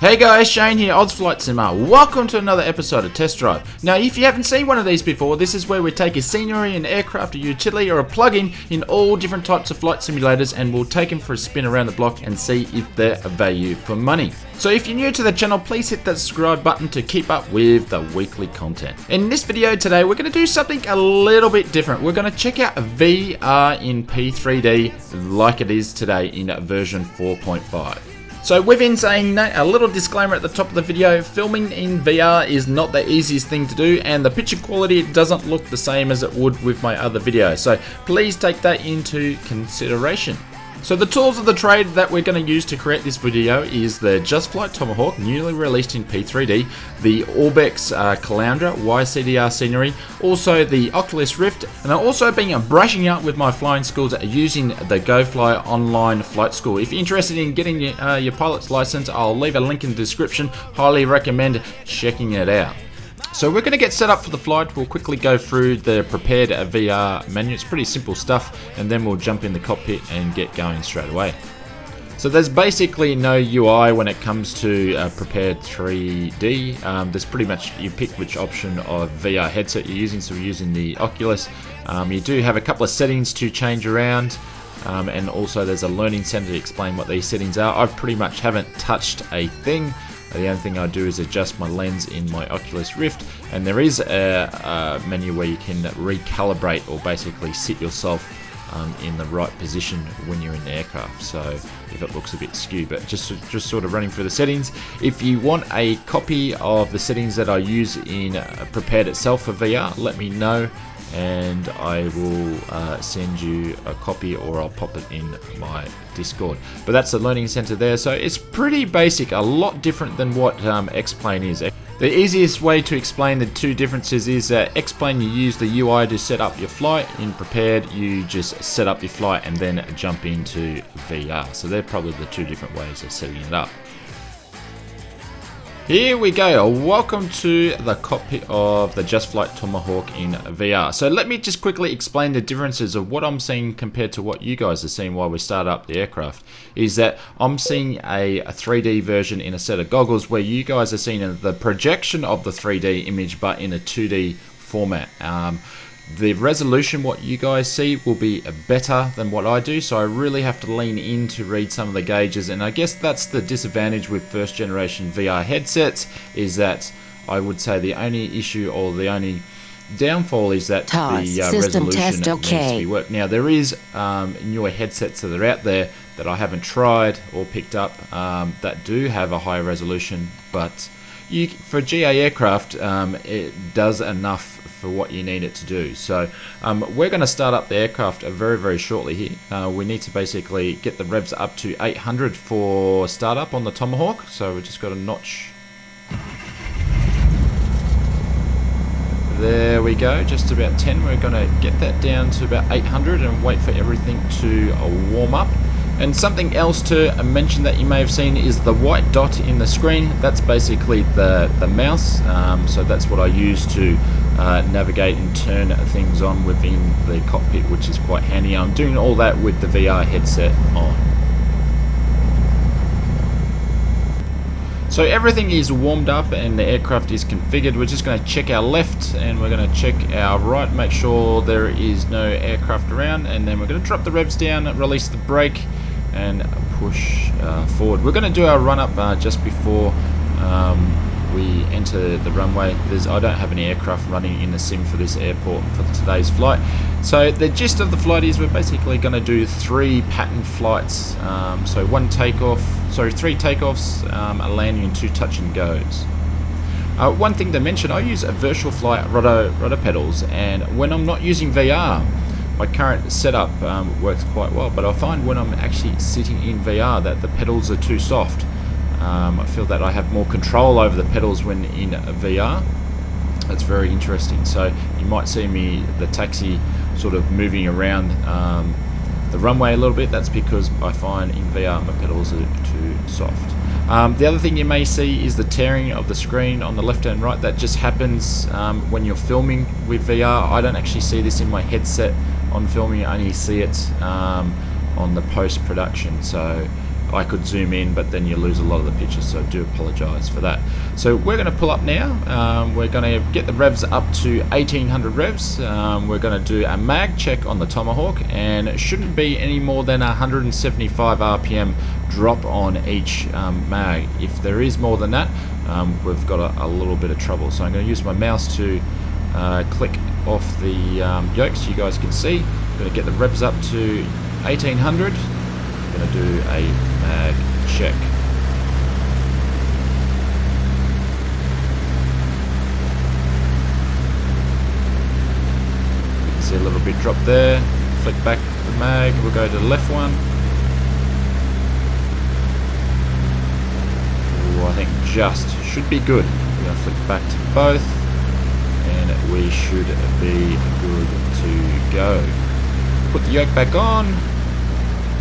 Hey guys, Shane here, Flight Simmer. Welcome to another episode of Test Drive. Now, if you haven't seen one of these before, this is where we take a scenery, an aircraft, a utility, or a plugin in all different types of flight simulators, and we'll take them for a spin around the block and see if they're a value for money. So if you're new to the channel, please hit that subscribe button to keep up with the weekly content. In this video today, we're going to do something a little bit different. We're going to check out VR in P3D like it is today in version 4.5. So we've been saying a little disclaimer at the top of the video, filming in VR is not the easiest thing to do, and the picture quality doesn't look the same as it would with my other videos, so please take that into consideration. So the tools of the trade that we're going to use to create this video is the Just Flight Tomahawk, newly released in P3D, the Orbex Caloundra YCDR scenery, also the Oculus Rift, and I've also been brushing up with my flying schools using the GoFly online flight school. If you're interested in getting your pilot's license, I'll leave a link in the description. Highly recommend checking it out. So we're going to get set up for the flight. We'll quickly go through the prepared VR menu. It's pretty simple stuff, and then we'll jump in the cockpit and get going straight away. So there's basically no UI when it comes to Prepar3D. There's pretty much, you pick which option of VR headset you're using. So we're using the Oculus. You do have a couple of settings to change around. And also there's a learning center to explain what these settings are. I pretty much haven't touched a thing. The only thing I do is adjust my lens in my Oculus Rift, and there is a menu where you can recalibrate or basically sit yourself in the right position when you're in the aircraft. So if it looks a bit skew, but just sort of running through the settings. If you want a copy of the settings that I use in Prepared itself for VR, let me know, and I will send you a copy, or I'll pop it in my Discord. But that's the learning center there, so it's pretty basic, a lot different than what X-Plane is. The easiest way to explain the two differences is that X-Plane, you use the UI to set up your flight. In Prepared, you just set up your flight and then jump into VR. So they're probably the two different ways of setting it up. Here we go, welcome to the cockpit of the Just Flight Tomahawk in VR. So let me just quickly explain the differences of what I'm seeing compared to what you guys are seeing while we start up the aircraft. Is that I'm seeing a 3D version in a set of goggles, where you guys are seeing the projection of the 3D image but in a 2D format. The resolution, what you guys see, will be better than what I do, so I really have to lean in to read some of the gauges, and I guess that's the disadvantage with first generation VR headsets, is that I would say the only issue, or the only downfall, is that the resolution needs to be worked. Now there is newer headsets that are out there that I haven't tried or picked up that do have a higher resolution, but for GA aircraft it does enough for what you need it to do. So we're going to start up the aircraft very shortly here. We need to basically get the revs up to 800 for startup on the Tomahawk, so we just got a notch. There we go, just about 10. We're going to get that down to about 800 and wait for everything to warm up. And something else to mention that you may have seen is the white dot in the screen. That's basically the mouse, so that's what I use to navigate and turn things on within the cockpit, which is quite handy. I'm doing all that with the VR headset on. So everything is warmed up and the aircraft is configured. We're just going to check our left and we're going to check our right, make sure there is no aircraft around, and then we're going to drop the revs down, release the brake, and push forward. We're going to do our run up just before we enter the runway. I don't have any aircraft running in the sim for this airport for today's flight. So the gist of the flight is we're basically going to do 3 pattern flights. So 3 takeoffs, a landing, and 2 touch and goes. One thing to mention, I use a virtual flight rudder pedals, and when I'm not using VR, my current setup works quite well, but I find when I'm actually sitting in VR that the pedals are too soft. I feel that I have more control over the pedals when in VR. That's very interesting. So you might see the taxi sort of moving around the runway a little bit. That's because I find in VR my pedals are too soft. The other thing you may see is the tearing of the screen on the left and right. That just happens when you're filming with VR. I don't actually see this in my headset on filming. I only see it on the post-production. So I could zoom in, but then you lose a lot of the picture, so I do apologize for that. So we're going to pull up now. We're going to get the revs up to 1800 revs. We're going to do a mag check on the Tomahawk, and it shouldn't be any more than 175 RPM drop on each mag. If there is more than that, we've got a little bit of trouble. So I'm going to use my mouse to click off the yoke so you guys can see. I'm going to get the revs up to 1800. I'm going to do a mag check. You can see a little bit drop there. Flick back the mag. We'll go to the left one. Ooh, I think just should be good. We're going to flick back to both, and we should be good to go. Put the yoke back on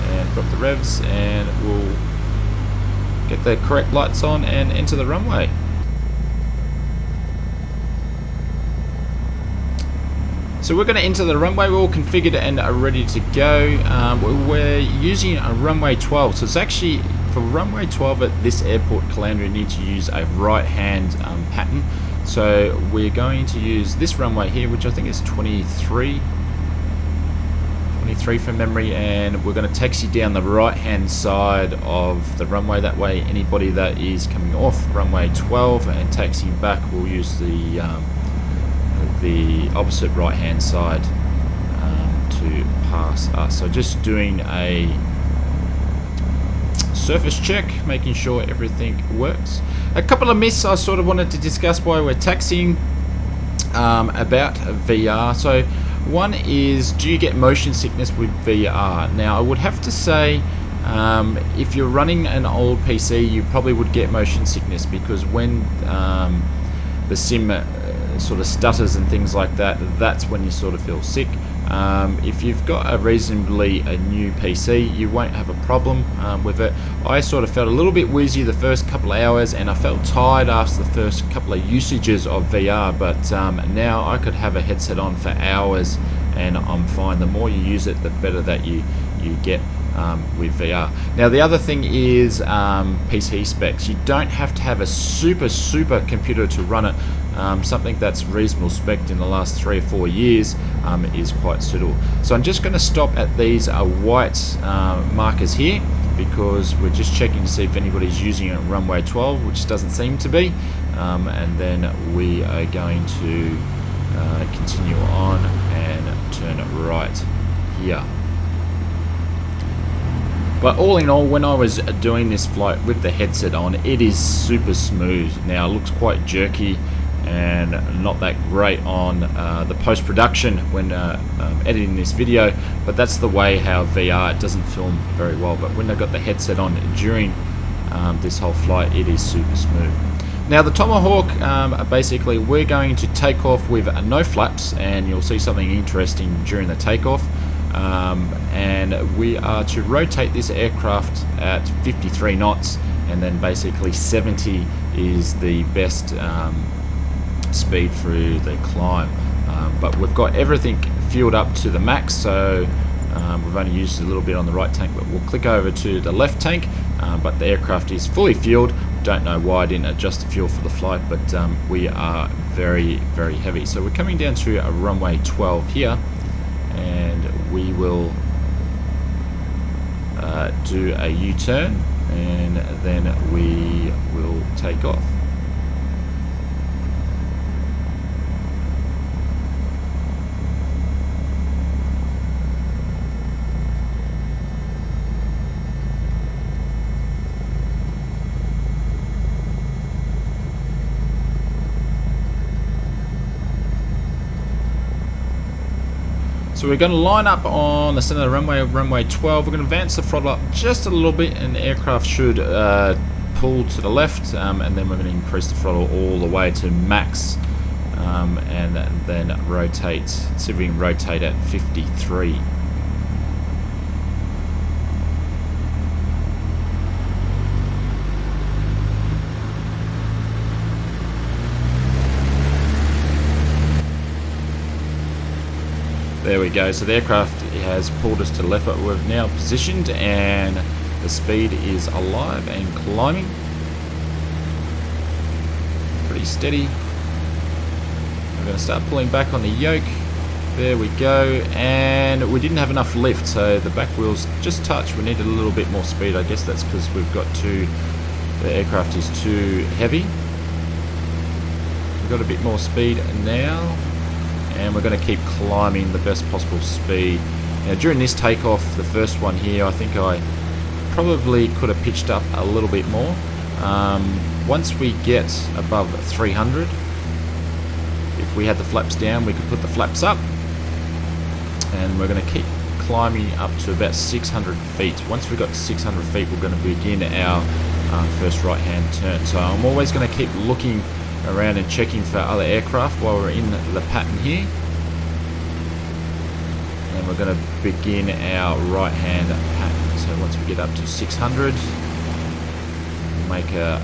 and drop the revs, and we'll get the correct lights on and enter the runway. So we're going to enter the runway. We're all configured and are ready to go. We're using a runway 12, so it's actually for runway 12 at this airport, Caloundra, you need to use a right hand pattern. So we're going to use this runway here, which I think is 23 from memory, and we're going to taxi down the right hand side of the runway. That way anybody that is coming off runway 12 and taxiing back will use the opposite right hand side to pass us. So just doing a surface check, making sure everything works. A couple of myths I sort of wanted to discuss while we're taxiing about VR. So one is, do you get motion sickness with VR? Now I would have to say if you're running an old PC, you probably would get motion sickness, because when the sim sort of stutters and things like that, that's when you sort of feel sick. If you've got a reasonably new PC, you won't have a problem with it. I sort of felt a little bit wheezy the first couple of hours, and I felt tired after the first couple of usages of VR, but now I could have a headset on for hours and I'm fine. The more you use it, the better that you get with VR. Now the other thing is PC specs. You don't have to have a super computer to run it. Something that's reasonable spec in the last 3 or 4 years is quite suitable. So I'm just going to stop at these white markers here, because we're just checking to see if anybody's using it at runway 12, which doesn't seem to be, and then we are going to continue on and turn it right here. But all in all, when I was doing this flight with the headset on, it is super smooth. Now it looks quite jerky and not that great on the post-production when editing this video, but that's the way how VR, it doesn't film very well. But when I got the headset on during this whole flight, it is super smooth. Now the Tomahawk, basically we're going to take off with no flaps, and you'll see something interesting during the takeoff. And we are to rotate this aircraft at 53 knots, and then basically 70 is the best speed through the climb. But we've got everything fueled up to the max, so we've only used a little bit on the right tank, but we'll click over to the left tank. But the aircraft is fully fueled. Don't know why I didn't adjust the fuel for the flight, but we are very heavy. So we're coming down to a runway 12 here, and we will do a U-turn, and then we will take off. So we're going to line up on the center of the runway, runway 12. We're going to advance the throttle up just a little bit, and the aircraft should pull to the left, and then we're going to increase the throttle all the way to max, and then rotate, see if we can rotate at 53. There we go. So the aircraft has pulled us to the left, but we've now positioned, and The speed is alive and climbing. Pretty steady. We're going to start pulling back on the yoke. There we go, and we didn't have enough lift, so the back wheels just touched. We needed a little bit more speed. I guess that's because the aircraft is too heavy. We've got a bit more speed now, and we're going to keep climbing the best possible speed. Now during this takeoff, the first one here, I think I probably could have pitched up a little bit more. Once we get above 300, if we had the flaps down, we could put the flaps up. And we're going to keep climbing up to about 600 feet. Once we've got to 600 feet, we're going to begin our first right-hand turn. So I'm always going to keep looking around and checking for other aircraft while we're in the pattern here. And we're going to begin our right-hand pattern. So once we get up to 600, we'll make a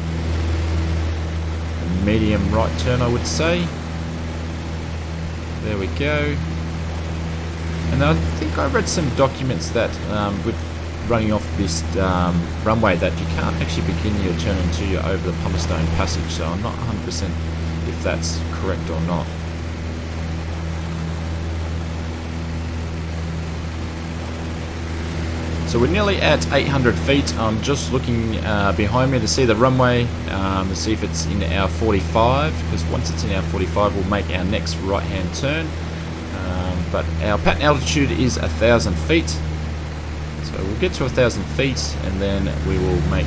medium right turn, I would say. There we go. And I think I read some documents that with running off this runway that you can't actually begin your turn until you're over the Pumice-Stone Passage, so I'm not 100% if that's correct or not. So we're nearly at 800 feet. I'm just looking behind me to see the runway, to see if it's in our 45, because once it's in our 45 we'll make our next right hand turn. But our pattern altitude is 1,000 feet, so we'll get to 1,000 feet and then we will make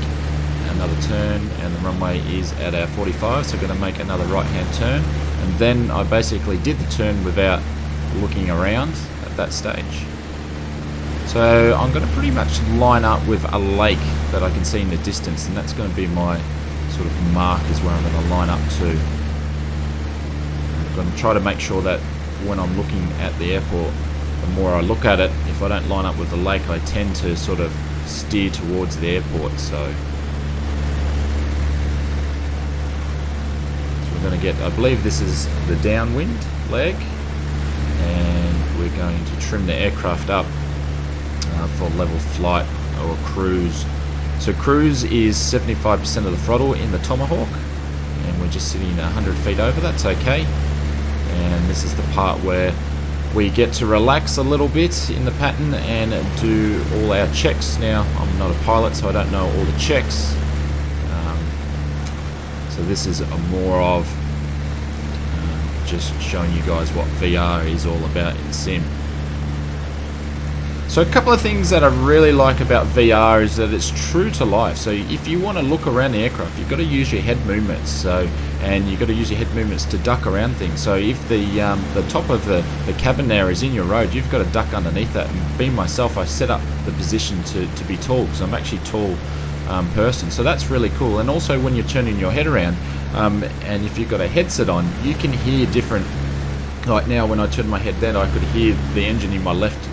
another turn, and the runway is at our 45, so we're going to make another right hand turn, and then I basically did the turn without looking around at that stage. So I'm going to pretty much line up with a lake that I can see in the distance, and that's going to be my sort of mark is where I'm going to line up to. I'm going to try to make sure that when I'm looking at the airport, the more I look at it, if I don't line up with the lake, I tend to sort of steer towards the airport. So we're going to get, I believe this is the downwind leg, and we're going to trim the aircraft up for level flight or cruise. So cruise is 75% of the throttle in the Tomahawk, and we're just sitting 100 feet over. That's okay. And this is the part where we get to relax a little bit in the pattern and do all our checks. Now, I'm not a pilot, so I don't know all the checks. So this is a more of just showing you guys what VR is all about in sim. So a couple of things that I really like about VR is that it's true to life. So if you want to look around the aircraft, you've got to use your head movements. And you've got to use your head movements to duck around things. So if the top of the cabin there is in your road, you've got to duck underneath that. And being myself, I set up the position to be tall, because I'm actually a tall person. So that's really cool. And also when you're turning your head around, and if you've got a headset on, you can hear different. Like now, when I turn my head down, I could hear the engine in my left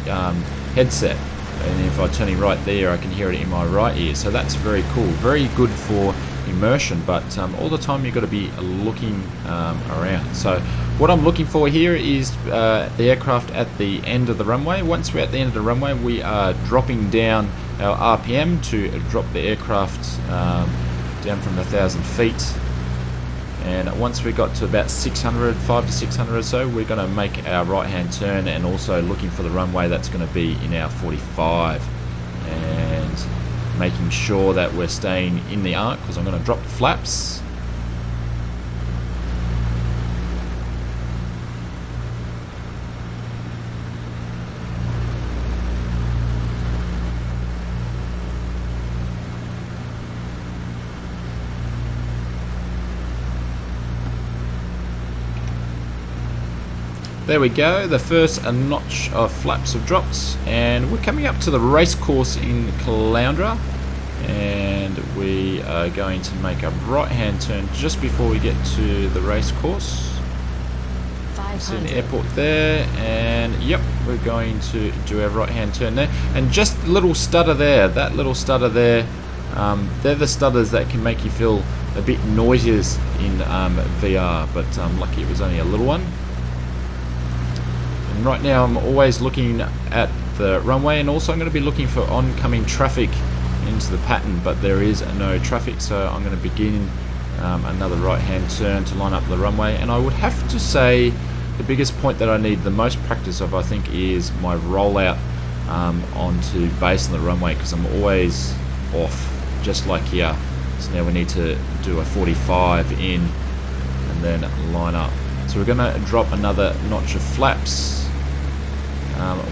headset, and if I'm turning right there, I can hear it in my right ear. So that's very cool, very good for immersion, but all the time you've got to be looking around. So what I'm looking for here is the aircraft at the end of the runway. Once we're at the end of the runway, we are dropping down our RPM to drop the aircraft down from 1,000 feet. And once we got to about 600, 500 to 600 or so, we're going to make our right hand turn, and also looking for the runway that's going to be in our 45, and making sure that we're staying in the arc, because I'm going to drop the flaps. There we go, the first notch of flaps have dropped, and we're coming up to the race course in Caloundra, and we are going to make a right hand turn just before we get to the race course. See an airport there, and yep, we're going to do our right hand turn there. And just the little stutter there, that little stutter there, they're the stutters that can make you feel a bit nauseous in VR, but lucky it was only a little one. And right now I'm always looking at the runway, and also I'm going to be looking for oncoming traffic into the pattern, but there is no traffic, so I'm going to begin another right-hand turn to line up the runway. And I would have to say the biggest point that I need the most practice of, I think, is my rollout onto base on the runway, because I'm always off, just like here. So now we need to do a 45 in and then line up. So we're going to drop another notch of flaps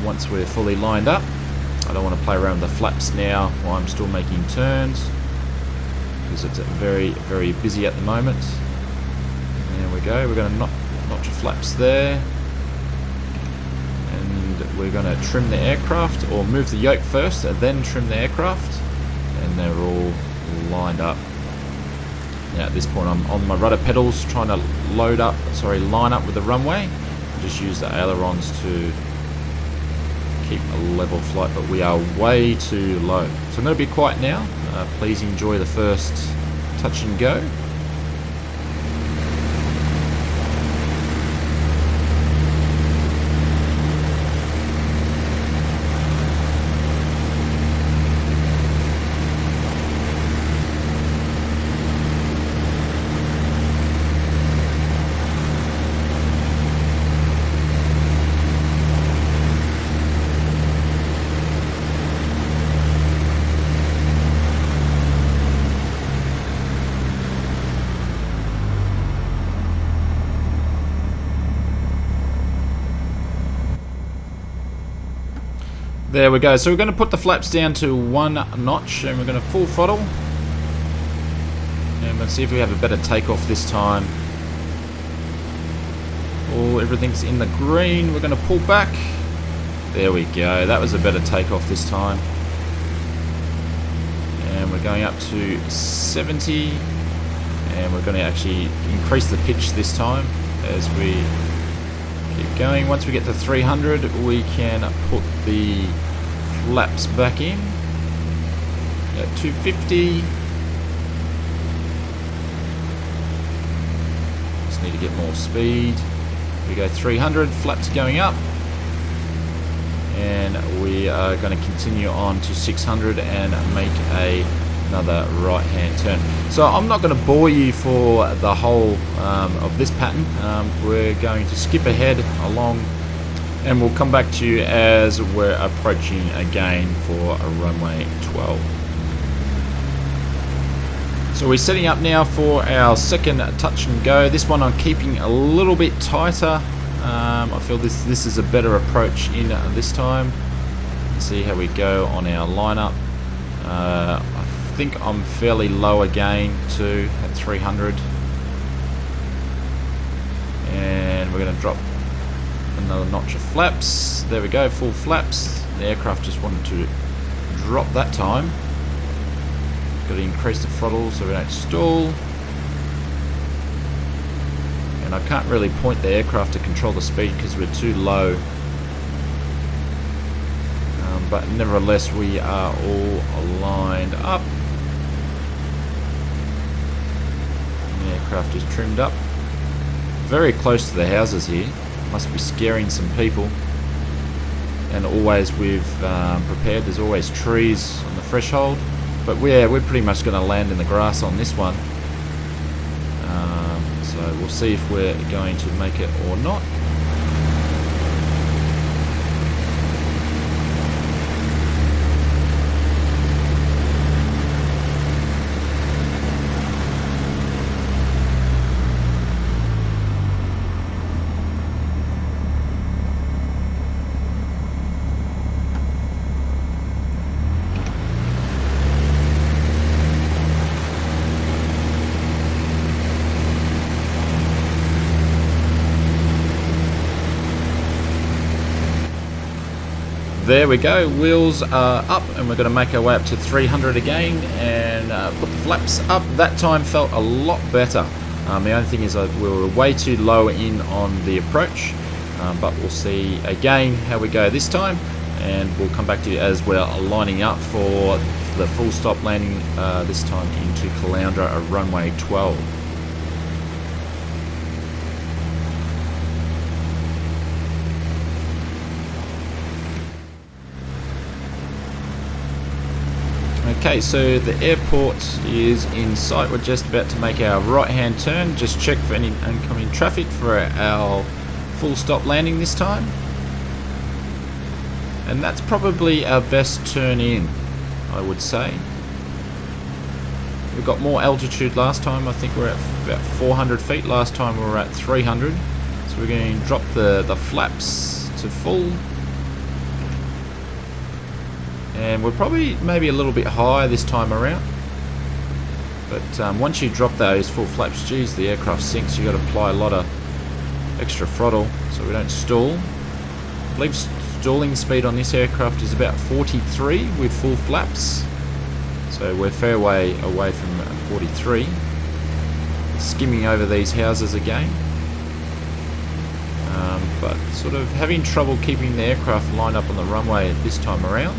once we're fully lined up. I don't want to play around with the flaps now while I'm still making turns, because it's very, very busy at the moment. There we go. We're going to notch of flaps there. And we're going to trim the aircraft, or move the yoke first and then trim the aircraft. And they're all lined up. Now at this point I'm on my rudder pedals trying to line up with the runway. Just use the ailerons to keep a level flight, but we are way too low. So I'm going to be quiet now. Please enjoy the first touch and go. There we go. So we're going to put the flaps down to 1 notch, and we're going to full throttle. And let's see if we have a better takeoff this time. Oh, everything's in the green. We're going to pull back. There we go. That was a better takeoff this time. And we're going up to 70. And we're going to actually increase the pitch this time as we keep going. Once we get to 300, we can put the flaps back in at 250. Just need to get more speed. We go 300, flaps going up, and we are going to continue on to 600 and make another right hand turn. So I'm not going to bore you for the whole of this pattern. We're going to skip ahead along, and we'll come back to you as we're approaching again for a runway 12. So we're setting up now for our second touch and go. This one I'm keeping a little bit tighter. I feel this is a better approach in this time. Let's see how we go on our lineup. I think I'm fairly low again too, at 300. And we're going to drop another notch of flaps. There we go, full flaps. The aircraft just wanted to drop that time. Got to increase the throttle so we don't stall. And I can't really point the aircraft to control the speed because we're too low. But nevertheless, we are all lined up. The aircraft is trimmed up. Very close to the houses here. Must be scaring some people. And always we've prepared. There's always trees on the threshold. But we're pretty much going to land in the grass on this one. So we'll see if we're going to make it or not. There we go, wheels are up, and we're going to make our way up to 300 again and put the flaps up. That time felt a lot better. The only thing is we were way too low in on the approach, but we'll see again how we go this time, and we'll come back to you as we're lining up for the full stop landing this time into Caloundra, runway 12. Okay, so the airport is in sight. We're just about to make our right hand turn. Just check for any oncoming traffic for our full stop landing this time. And that's probably our best turn in, I would say. We got more altitude last time. I think we're at about 400 feet. Last time we were at 300. So we're going to drop the flaps to full. And we're probably maybe a little bit higher this time around. But once you drop those full flaps, geez, the aircraft sinks. You've got to apply a lot of extra throttle so we don't stall. I believe stalling speed on this aircraft is about 43 with full flaps. So we're fair way away from 43. Skimming over these houses again. But sort of having trouble keeping the aircraft lined up on the runway this time around.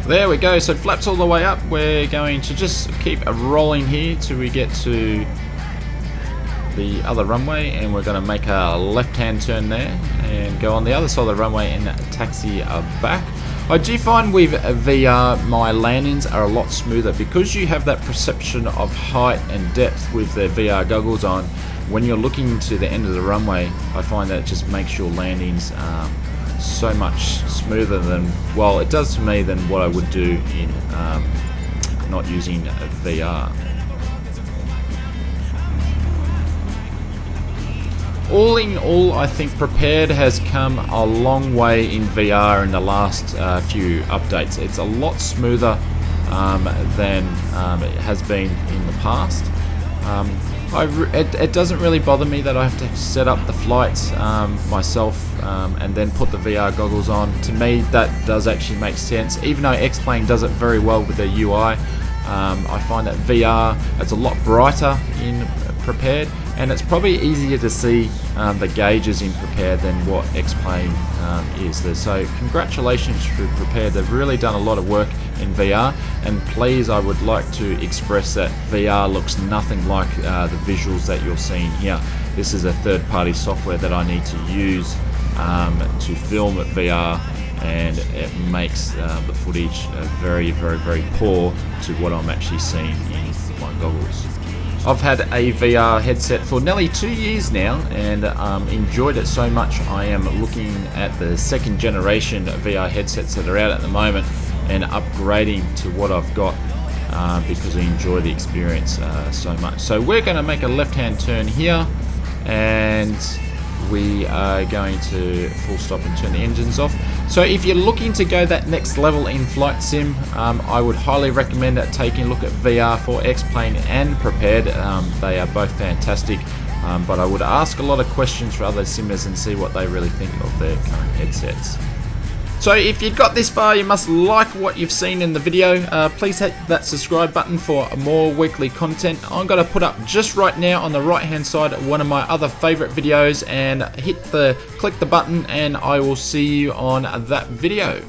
There we go, so flaps all the way up. We're going to just keep rolling here till we get to the other runway, and we're going to make a left-hand turn there and go on the other side of the runway and taxi back. I do find with VR my landings are a lot smoother because you have that perception of height and depth with the VR goggles on. When you're looking to the end of the runway, I find that it just makes your landings so much smoother than, well, it does to me, than what I would do in not using VR. All in all, I think Prepared has come a long way in VR in the last few updates. It's a lot smoother than it has been in the past. It doesn't really bother me that I have to set up the flights myself and then put the VR goggles on. To me, that does actually make sense. Even though X-Plane does it very well with their UI, I find that VR, it's a lot brighter in Prepared, and it's probably easier to see the gauges in Prepared than what X-Plane is. So congratulations to Prepared. They've really done a lot of work in VR, and please, I would like to express that VR looks nothing like the visuals that you're seeing here. This is a third-party software that I need to use to film at VR, and it makes the footage very, very, very poor to what I'm actually seeing in my goggles. I've had a VR headset for nearly 2 years now, and enjoyed it so much I am looking at the second generation VR headsets that are out at the moment and upgrading to what I've got because I enjoy the experience so much. So we're going to make a left-hand turn here, and we are going to full stop and turn the engines off. So if you're looking to go that next level in flight sim, I would highly recommend taking a look at VR for X-Plane and Prepared. They are both fantastic, but I would ask a lot of questions for other simmers and see what they really think of their current headsets. So if you've got this far, you must like what you've seen in the video. Please hit that subscribe button for more weekly content. I'm going to put up just right now on the right hand side one of my other favorite videos, and click the button, and I will see you on that video.